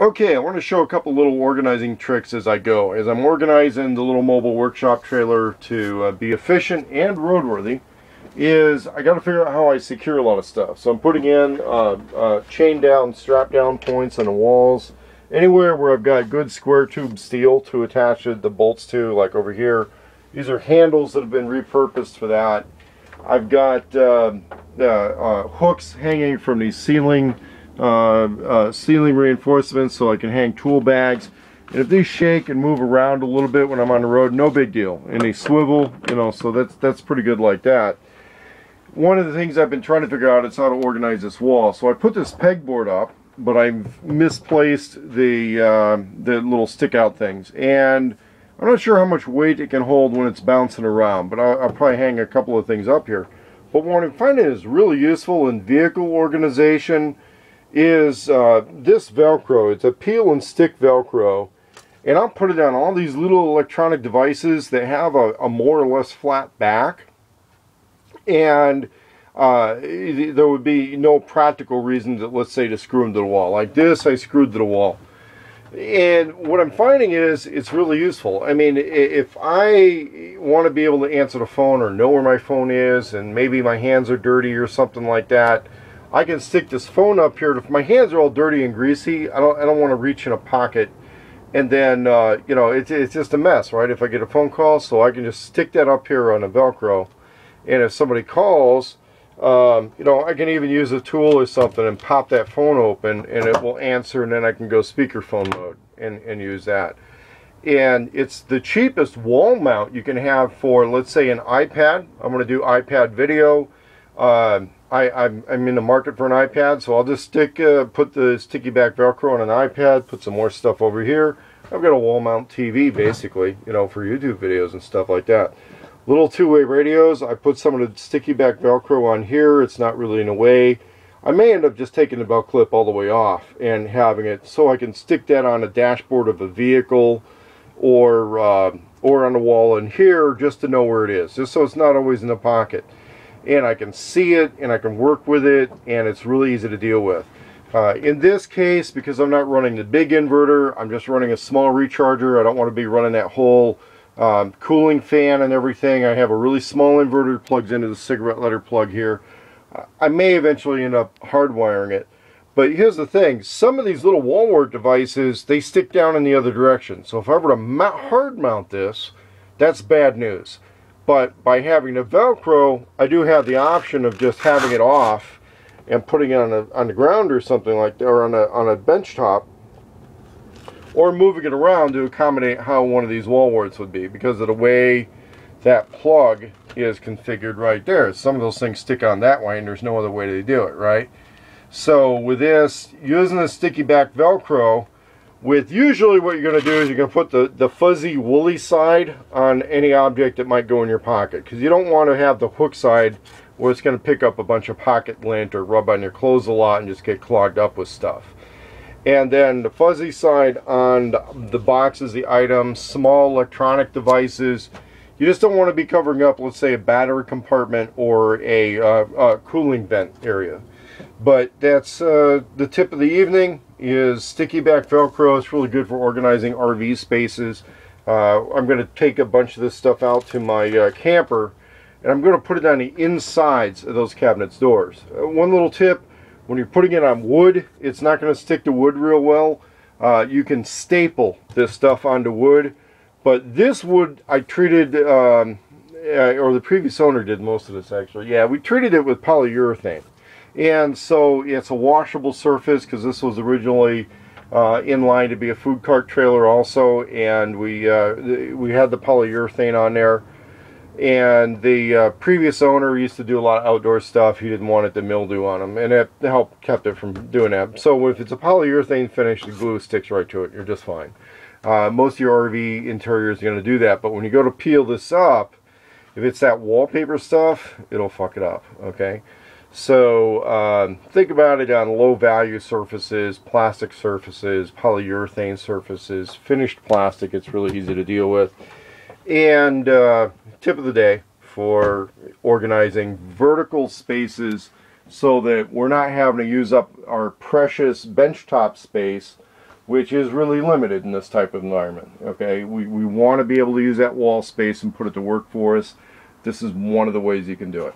Okay, I want to show a couple little organizing tricks as I go. As I'm organizing the little mobile workshop trailer to be efficient and roadworthy, is I got to figure out how I secure a lot of stuff. So I'm putting in chain down, strap down points on the walls. Anywhere where I've got good square tube steel to attach the bolts to, like over here. These are handles that have been repurposed for that. I've got hooks hanging from these ceiling reinforcements so I can hang tool bags. And if these shake and move around a little bit when I'm on the road, no big deal. And they swivel, you know, so that's pretty good like that. One of the things I've been trying to figure out is how to organize this wall. So I put this pegboard up, but I've misplaced the little stick out things. And I'm not sure how much weight it can hold when it's bouncing around, but I'll probably hang a couple of things up here. But what I'm finding is really useful in vehicle organization is this Velcro. It's a peel and stick Velcro, and I'll put it on all these little electronic devices that have a more or less flat back, and there would be no practical reason to, let's say, to screw them to the wall. Like this, I screwed to the wall. And what I'm finding is it's really useful. I mean, if I want to be able to answer the phone or know where my phone is, and maybe my hands are dirty or something like that, I can stick this phone up here. If my hands are all dirty and greasy, I don't want to reach in a pocket, and then you know, it's just a mess, right? If I get a phone call, so I can just stick that up here on a Velcro, and if somebody calls, you know, I can even use a tool or something and pop that phone open, and it will answer, and then I can go speakerphone mode and use that. And it's the cheapest wall mount you can have for, let's say, an iPad. I'm going to do iPad video. I'm in the market for an iPad, so I'll just put the sticky back Velcro on an iPad, put some more stuff over here. I've got a wall mount TV, basically, you know, for YouTube videos and stuff like that. Little two-way radios. I put some of the sticky back Velcro on here. It's not really in a way. I may end up just taking the belt clip all the way off and having it so I can stick that on the dashboard of a vehicle or on the wall in here, just to know where it is, just so it's not always in the pocket. And I can see it, and I can work with it, and it's really easy to deal with. In this case, because I'm not running the big inverter, I'm just running a small recharger. I don't want to be running that whole cooling fan and everything. I have a really small inverter that plugs into the cigarette lighter plug here. I may eventually end up hardwiring it. But here's the thing, some of these little wall work devices, they stick down in the other direction. So if I were to hard mount this, that's bad news. But by having the Velcro, I do have the option of just having it off and putting it on the ground or something like that, or on a bench top, or moving it around to accommodate how one of these wall warts would be, because of the way that plug is configured right there. Some of those things stick on that way, and there's no other way to do it, right? So with this, using the sticky back Velcro, with usually what you're going to do is you're going to put the fuzzy woolly side on any object that might go in your pocket, because you don't want to have the hook side where it's going to pick up a bunch of pocket lint or rub on your clothes a lot and just get clogged up with stuff. And then the fuzzy side on the boxes, the items, small electronic devices. You just don't want to be covering up, let's say, a battery compartment or a cooling vent area. But that's the tip of the evening, is sticky back Velcro. It's really good for organizing RV spaces. I'm going to take a bunch of this stuff out to my camper, and I'm going to put it on the insides of those cabinets' doors. One little tip, when you're putting it on wood, it's not going to stick to wood real well. You can staple this stuff onto wood, but this wood I treated, or the previous owner did most of this actually. Yeah, we treated it with polyurethane. And so it's a washable surface, because this was originally in line to be a food cart trailer also, and we had the polyurethane on there. And the previous owner used to do a lot of outdoor stuff. He didn't want it to mildew on him, and it helped kept it from doing that. So if it's a polyurethane finish, the glue sticks right to it. You're just fine. Most of your RV interiors are going to do that, but when you go to peel this up, if it's that wallpaper stuff, it'll fuck it up. Okay. So think about it on low value surfaces, plastic surfaces, polyurethane surfaces, finished plastic. It's really easy to deal with. And tip of the day for organizing vertical spaces so that we're not having to use up our precious benchtop space which is really limited in this type of environment. Okay, we want to be able to use that wall space and put it to work for us. This is one of the ways you can do it.